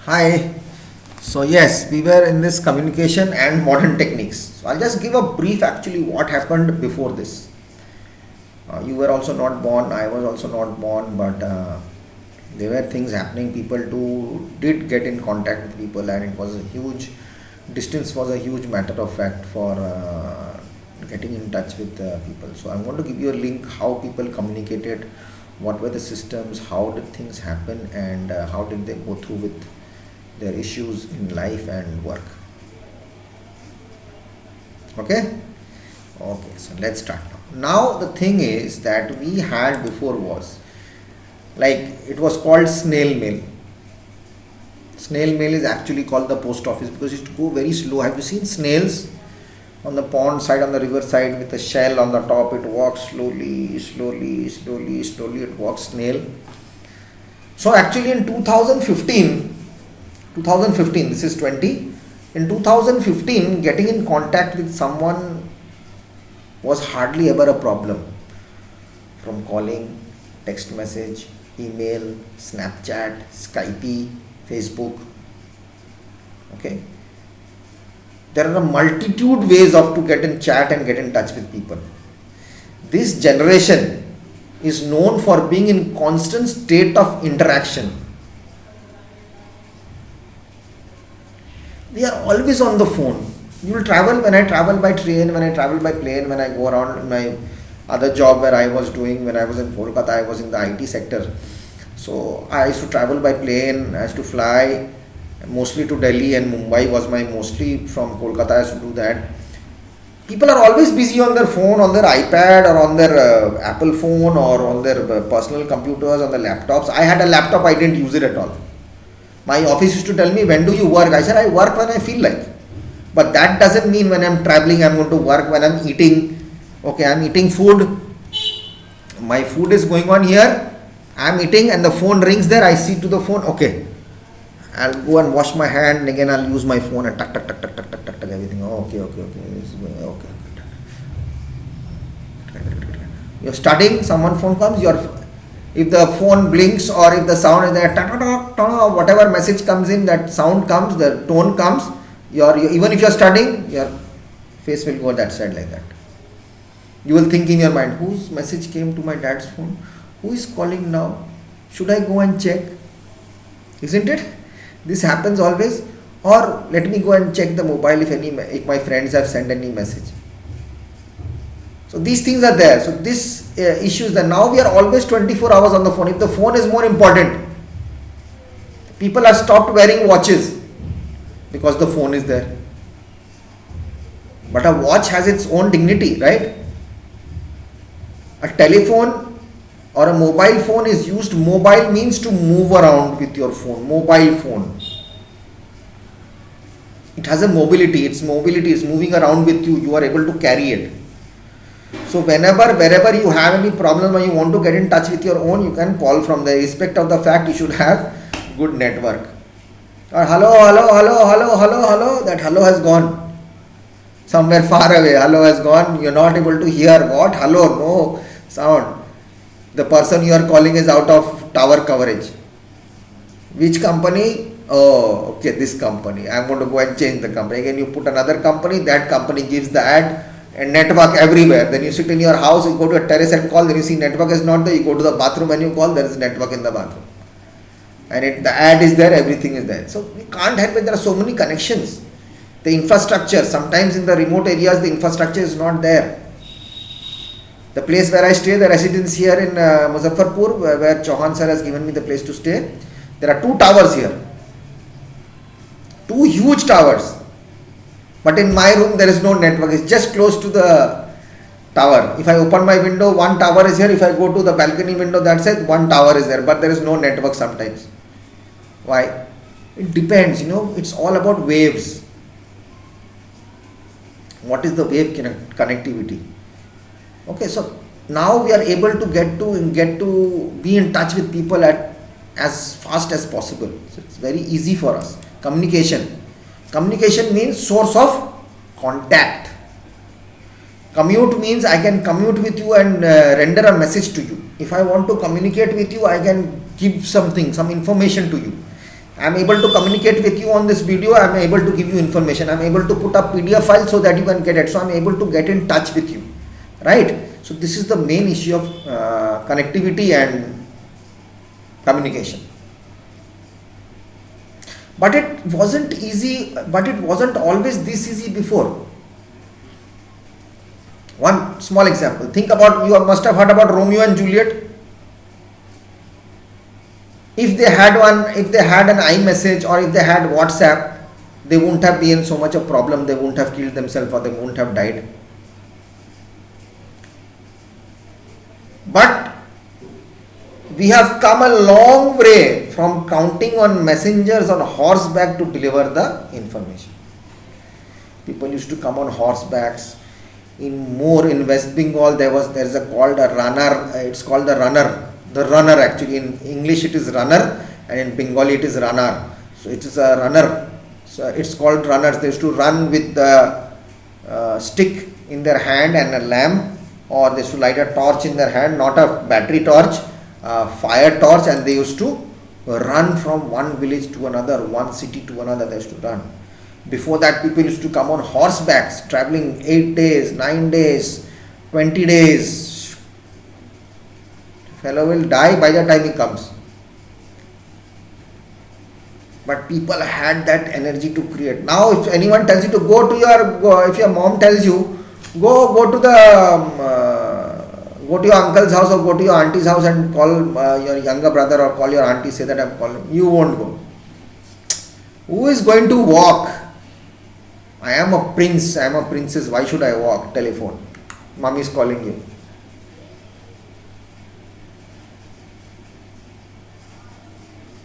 Hi. So yes, we were in this communication and modern techniques. So I'll just give a brief actually what happened before this. You were also not born, I was also not born, but there were things happening. People too did get in contact with people, and it was a huge distance was a huge matter of fact for getting in touch with people. So I'm going to give you a link how people communicated, what were the systems, how did things happen, and how did they go through with their issues in life and work. Okay. Okay, so let's start now. The thing is that we had before was like it was called snail mail. Snail mail is actually called the post office because it used to go very slow. Have you seen snails on the pond side, on the river side with a shell on the top? It walks slowly, slowly, slowly, slowly. It walks snail. So actually in 2015, this is 20. In 2015, getting in contact with someone was hardly ever a problem. From calling, text message, email, Snapchat, Skype, Facebook. Okay. There are a multitude ways of to get in chat and get in touch with people. This generation is known for being in constant state of interaction. We are always on the phone. You will travel. When I travel by train, when I travel by plane, when I go around my other job where I was doing, when I was in Kolkata, I was in the IT sector. So I used to travel by plane, I used to fly mostly to Delhi, and Mumbai was my mostly. From Kolkata I used to do that. People are always busy on their phone, on their iPad, or on their Apple phone, or on their personal computers, on their laptops. I had a laptop, I didn't use it at all. My office used to tell me, when do you work? I said, I work when I feel like. But that doesn't mean when I'm traveling, I'm going to work. When I'm eating, okay, I'm eating food. My food is going on here. I'm eating and the phone rings there. I see to the phone, okay. I'll go and wash my hand, and again I'll use my phone and tuck, tuck, tuck, tuck, tuck, tuck, tuck, tuck, everything. Oh, okay, okay, okay. This is going, okay. You're studying, someone phone comes, if the phone blinks or if the sound is there, whatever message comes in, that sound comes, the tone comes, even if you're studying, your face will go that side like that. You will think in your mind, whose message came to my dad's phone? Who is calling now? Should I go and check? Isn't it? This happens always. Or let me go and check the mobile if my friends have sent any message. So these things are there. So this issue is that now we are always 24 hours on the phone. If the phone is more important, people have stopped wearing watches because the phone is there. But a watch has its own dignity, right? A telephone or a mobile phone is used. Mobile means to move around with your phone. Mobile phone. It has a mobility. Its mobility is moving around with you. You are able to carry it. So wherever you have any problem or you want to get in touch with your own, you can call from there. Irrespective of the fact, you should have good network. Or hello, that hello has gone. Somewhere far away, hello has gone. You are not able to hear what? Hello, no sound. The person you are calling is out of tower coverage. Which company? Oh, okay, this company. I am going to go and change the company. Again, you put another company, that company gives the ad and network everywhere. Then you sit in your house, you go to a terrace and call, then you see network is not there. You go to the bathroom and you call, there is network in the bathroom. And the ad is there, everything is there. So we can't help it, there are so many connections. The infrastructure, sometimes in the remote areas, the infrastructure is not there. The place where I stay, the residence here in Muzaffarpur, where Chauhan sir has given me the place to stay, there are 2 towers here. 2 huge towers. But in my room, there is no network. It's just close to the tower. If I open my window, 1 tower is here. If I go to the balcony window, that side, 1 tower is there. But there is no network sometimes. Why? It depends, it's all about waves. What is the wave connectivity? Okay, so now we are able to get to be in touch with people at as fast as possible. So it's very easy for us. Communication means source of contact. Commute means I can commute with you and render a message to you. If I want to communicate with you, I can give something, some information to you. I am able to communicate with you on this video, I am able to give you information, I am able to put up PDF file so that you can get it, so I am able to get in touch with you, right? So this is the main issue of connectivity and communication. But it wasn't easy, but it wasn't always this easy before. One small example, think about, you must have heard about Romeo and Juliet. If they had an iMessage or if they had WhatsApp, they wouldn't have been so much a problem, they wouldn't have killed themselves or they wouldn't have died. But we have come a long way from counting on messengers on horseback to deliver the information. People used to come on horsebacks. In West Bengal, there's a called a runner. It's called the runner. The runner, actually in English it is runner and in Bengali it is runner. So it is a runner. So it's called runners. They used to run with the stick in their hand and a lamp, or they used to light a torch in their hand, not a battery torch, fire torch, and they used to run from one village to another, one city to another. They used to run. Before that, people used to come on horsebacks, traveling 8 days, 9 days, 20 days. Fellow will die by the time he comes. But people had that energy to create. Now, if anyone tells you to if your mom tells you, go to your uncle's house or go to your auntie's house and call your younger brother or call your auntie, say that I'm calling, you won't go. Who is going to walk? I am a prince, I am a princess, why should I walk? Telephone. Mommy is calling you.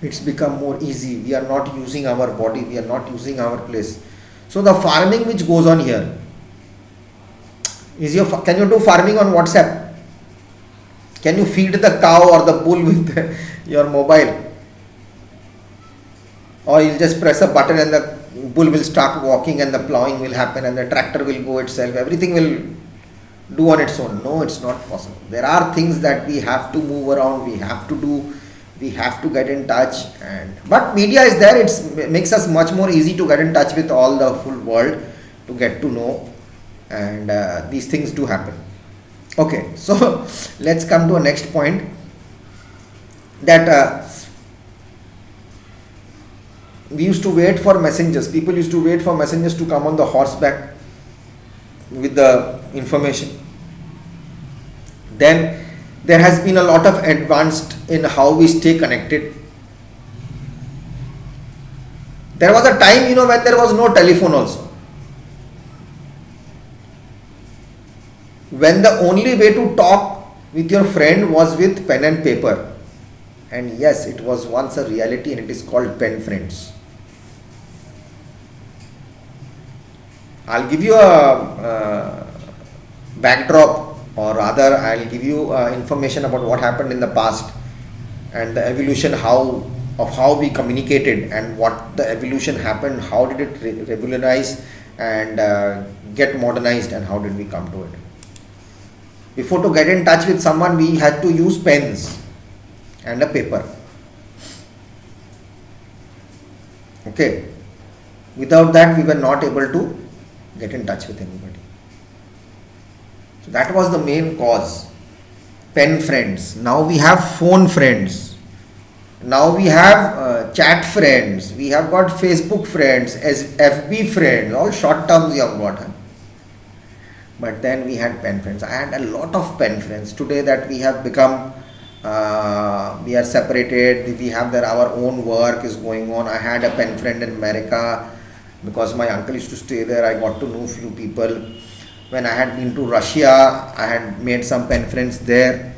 It's become more easy. We are not using our body, we are not using our place. So the farming which goes on here, can you do farming on WhatsApp? Can you feed the cow or the bull with your mobile? Or you'll just press a button and the bull will start walking and the plowing will happen and the tractor will go itself, everything will do on its own. No, it's not possible. There are things that we have to move around, we have to do, we have to get in touch, but media is there. It makes us much more easy to get in touch with all the full world, to get to know, and these things do happen. Okay, so let's come to a next point, that we used to wait for messengers. People used to wait for messengers to come on the horseback with the information. Then there has been a lot of advanced in how we stay connected. There was a time, when there was no telephone also. When the only way to talk with your friend was with pen and paper. And yes, it was once a reality, and it is called pen friends. I'll give you a backdrop, or rather I'll give you information about what happened in the past and the evolution of how we communicated and what the evolution happened, how did it revolutionize and get modernized, and how did we come to it. Before, to get in touch with someone, we had to use pens and a paper. Okay. Without that, we were not able to get in touch with anybody. So that was the main cause. Pen friends. Now we have phone friends. Now we have chat friends. We have got Facebook friends, as FB friends, all short terms we have got. But then we had pen friends. I had a lot of pen friends. Today that we have become, we are separated. We have our own work is going on. I had a pen friend in America. Because my uncle used to stay there, I got to know few people. When I had been to Russia, I had made some pen friends there.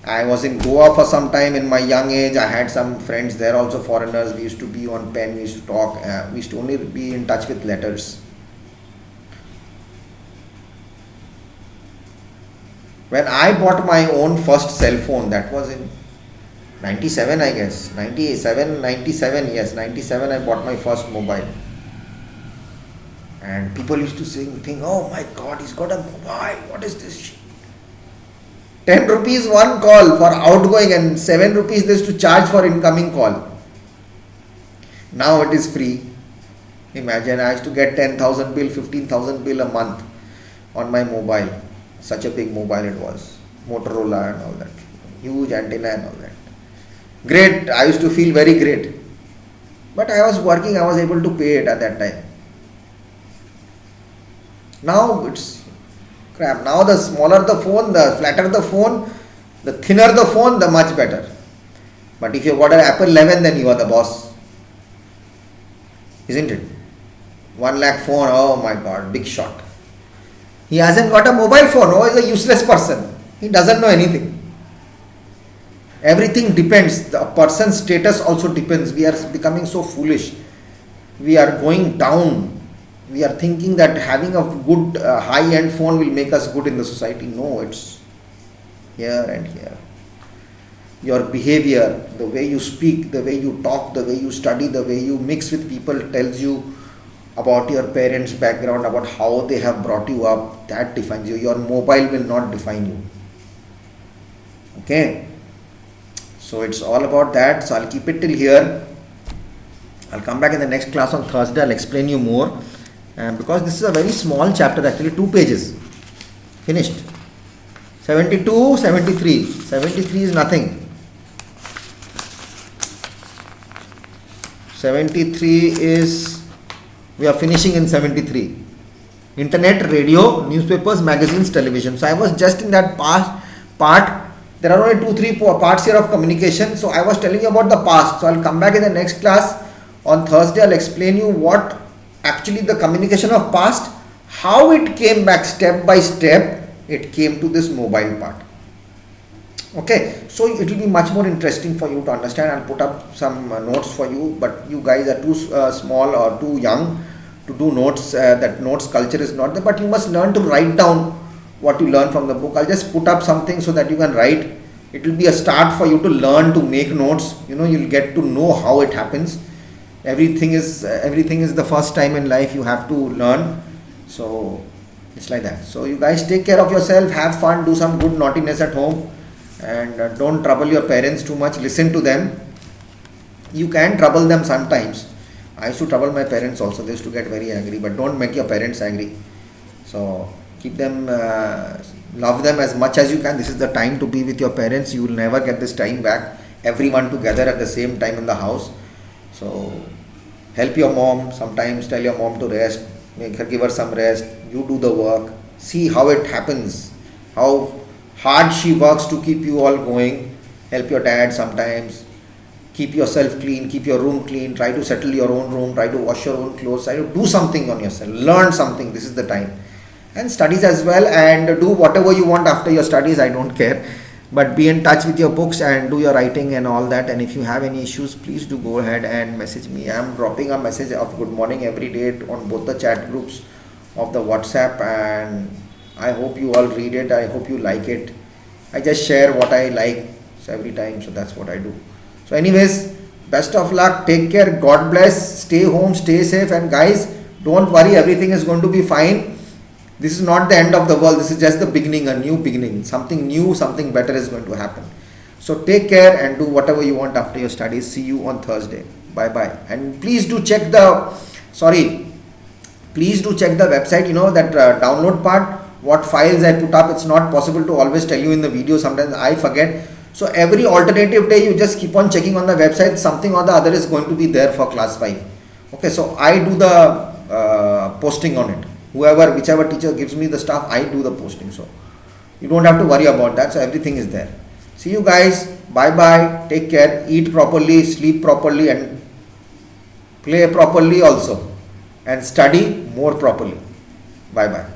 I was in Goa for some time in my young age. I had some friends there, also foreigners. We used to be on pen, we used to talk. We used to only be in touch with letters. When I bought my own first cell phone, that was in 97, I guess. 97, yes, 97 I bought my first mobile. And people used to think, oh my God, he's got a mobile, what is this shit? 10 rupees one call for outgoing and 7 rupees they used to charge for incoming call. Now it is free. Imagine, I used to get 10,000 bill, 15,000 bill a month on my mobile. Such a big mobile it was. Motorola and all that. Huge antenna and all that. Great. I used to feel very great. But I was working, I was able to pay it at that time. Now it's crap. Now the smaller the phone, the flatter the phone, the thinner the phone, the much better. But if you've got an Apple 11, then you are the boss. Isn't it? 1 lakh phone, oh my god, big shot. He hasn't got a mobile phone, oh, he's a useless person. He doesn't know anything. Everything depends. The person's status also depends. We are becoming so foolish. We are going down. We are thinking that having a good high-end phone will make us good in the society. No, it's here and here. Your behavior, the way you speak, the way you talk, the way you study, the way you mix with people tells you about your parents' background, about how they have brought you up. That defines you. Your mobile will not define you. Okay? So it's all about that. So I'll keep it till here. I'll come back in the next class on Thursday. I'll explain you more. Because this is a very small chapter, actually 2 pages. Finished. 72, 73. 73 is nothing. 73 is, we are finishing in 73. Internet, radio, newspapers, magazines, television. So I was just in that part. There are only 2-3 parts here of communication. So I was telling you about the past. So I'll come back in the next class on Thursday. I'll explain you what actually the communication of past, how it came back step by step, it came to this mobile part. Okay, so it will be much more interesting for you to understand. I'll put up some notes for you, but you guys are too small or too young to do notes. That notes culture is not there, but you must learn to write down what you learn from the book. I'll just put up something so that you can write. It will be a start for you to learn to make notes. You'll get to know how it happens. Everything is the first time in life you have to learn. So it's like that. So you guys take care of yourself, have fun, do some good naughtiness at home, and don't trouble your parents too much. Listen to them. You can trouble them sometimes. I used to trouble my parents also. They used to get very angry, but don't make your parents angry. So keep them, love them as much as you can. This is the time to be with your parents. You will never get this time back. Everyone together at the same time in the house. So help your mom. Sometimes tell your mom to rest. Give her some rest. You do the work. See how it happens. How hard she works to keep you all going. Help your dad sometimes. Keep yourself clean. Keep your room clean. Try to settle your own room. Try to wash your own clothes. Try to do something on yourself. Learn something. This is the time. And studies as well. And do whatever you want after your studies. I don't care. But be in touch with your books and do your writing and all that. And if you have any issues, please do go ahead and message me. I am dropping a message of good morning every day on both the chat groups of the WhatsApp, and I hope you all read it. I hope you like it. I just share what I like every time, so that's what I do. So anyways, best of luck. Take care. God bless. Stay home. Stay safe. And guys, don't worry. Everything is going to be fine. This is not the end of the world. This is just the beginning, a new beginning. Something new, something better is going to happen. So take care and do whatever you want after your studies. See you on Thursday. Bye-bye. And please do check the website, that download part, what files I put up. It's not possible to always tell you in the video. Sometimes I forget. So every alternative day, you just keep on checking on the website. Something or the other is going to be there for class 5. Okay, so I do the posting on it. Whichever teacher gives me the stuff, I do the posting. So you don't have to worry about that. So everything is there. See you guys. Bye bye. Take care. Eat properly, sleep properly, and play properly also. And study more properly. Bye bye.